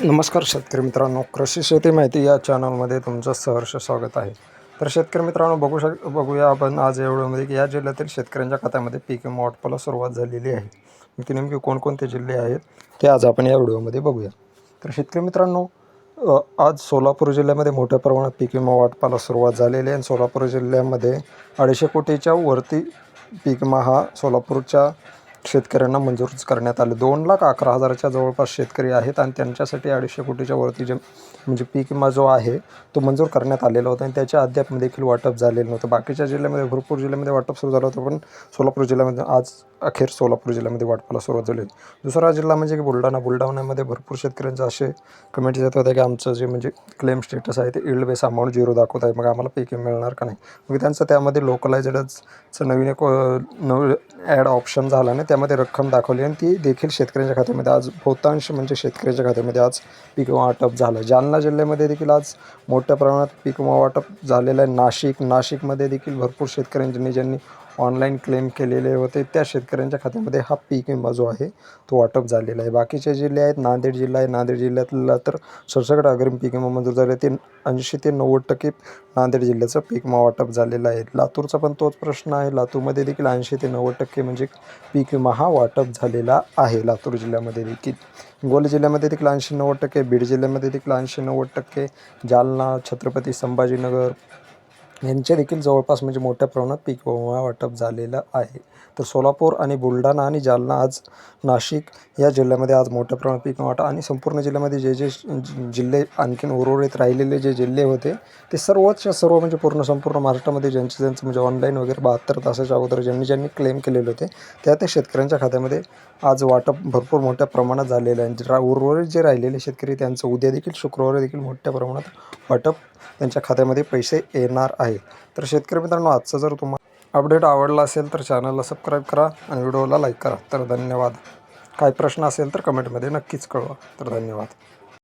नमस्कार शेतकरी मित्रांनो, कृषी शेती माहिती या चॅनलमध्ये तुमचं सहर्ष स्वागत आहे. तर शेतकरी मित्रांनो, बघूया आपण आज या व्हिडिओमध्ये की या जिल्ह्यातील शेतकऱ्यांच्या खात्यामध्ये पीक विमा वाटपाला सुरुवात झालेली आहे. ती नेमकी कोणकोणते जिल्हे आहेत ते आज आपण या व्हिडिओमध्ये बघूया. तर शेतकरी मित्रांनो, आज सोलापूर जिल्ह्यामध्ये मोठ्या प्रमाणात पीक विमा वाटपाला सुरुवात झालेली आहे आणि सोलापूर जिल्ह्यामध्ये 250 कोटीच्या वरती पीक विमा हा सोलापूरच्या शेतकऱ्यांना मंजूर करण्यात आले. 2,11,000च्या जवळपास शेतकरी आहेत आणि त्यांच्यासाठी 250 कोटीच्या वरती जे म्हणजे पीक विमा जो आहे तो मंजूर करण्यात आलेला होता आणि त्याच्या अद्याप देखील वाटप झालेलं नव्हतं. बाकीच्या जिल्ह्यामध्ये भरपूर जिल्ह्यामध्ये वाटप सुरू झालं होतं, पण सोलापूर जिल्ह्यामध्ये आज अखेर सोलापूर जिल्ह्यामध्ये वाटपाला सुरुवात झाली. दुसरा जिल्हा म्हणजे की बुलढाण्यामध्ये भरपूर शेतकऱ्यांचे असे कमेंट्स येत होते की आमचं जे म्हणजे क्लेम स्टेटस आहे ते इल्ड बेस अमाऊंट 0 दाखवत आहे, मग आम्हाला पीक विमा मिळणार का नाही. मग त्यांचं त्यामध्ये लोकलायझडचं नवीन एक ॲड ऑप्शन झाला आणि त्यामध्ये रक्कम दाखवली आणि ती देखील शेतकऱ्यांच्या खात्यामध्ये आज बहुतांश म्हणजे शेतकऱ्याच्या खात्यामध्ये आज पीक विमा वाटप झालं. जालना जिल्ह्यामध्ये देखील आज मोठ्या प्रमाणात पीक विमा वाटप झालेलं आहे. नाशिकमध्ये देखील भरपूर शेतकऱ्यांनी ज्यांनी ऑनलाईन क्लेम केलेले होते त्या शेतकऱ्यांच्या खात्यामध्ये हा पीक विमा जो आहे तो वाटप झालेला आहे. बाकीचे जिल्हे आहेत, नांदेड जिल्हा आहे, नांदेड जिल्ह्यातला तर सरसकट अग्रिम पीक विमा मंजूर झाले. ते 80 ते 90% नांदेड जिल्ह्याचं पीक विमा वाटप झालेलं आहे. लातूरचा पण तोच प्रश्न आहे. लातूरमध्ये देखील 80 ते 90% म्हणजे पीक विमा हा वाटप झालेला आहे लातूर जिल्ह्यामध्ये देखील. हिंगोली जिल्ह्यामध्ये देखील 80-90%, बीड जिल्ह्यामध्ये देखील 80-90%, जालना, छत्रपती संभाजीनगर यांचे देखील जवळपास म्हणजे मोठ्या प्रमाणात पीक विमा वाटप झालेलं आहे. तर सोलापूर आणि बुलढाणा आणि जालना, आज नाशिक या जिल्ह्यामध्ये आज मोठ्या प्रमाणात पीक विमा वाटप आणि संपूर्ण जिल्ह्यामध्ये जे जिल्हे आणखीन उर्वरित राहिलेले जे जिल्हे होते ते सर्वच्या सर्व म्हणजे संपूर्ण महाराष्ट्रामध्ये ज्यांचं म्हणजे ऑनलाईन वगैरे 72 तासाच्या अगोदर ज्यांनी क्लेम केलेले होते त्या शेतकऱ्यांच्या खात्यामध्ये आज वाटप भरपूर मोठ्या प्रमाणात झालेलं आहे. उर्वरित जे राहिलेले शेतकरी त्यांचं उद्या देखील शुक्रवारी देखील मोठ्या प्रमाणात वाटप त्यांच्या खात्यामध्ये पैसे येणार आहे. तर शेतकरी मित्रांनो, आजचा जर तुम्हाला अपडेट आवडला असेल तर चॅनलला सबस्क्राईब करा आणि व्हिडिओला लाईक करा. तर धन्यवाद. काही प्रश्न असेल तर कमेंटमध्ये नक्कीच कळवा. तर धन्यवाद.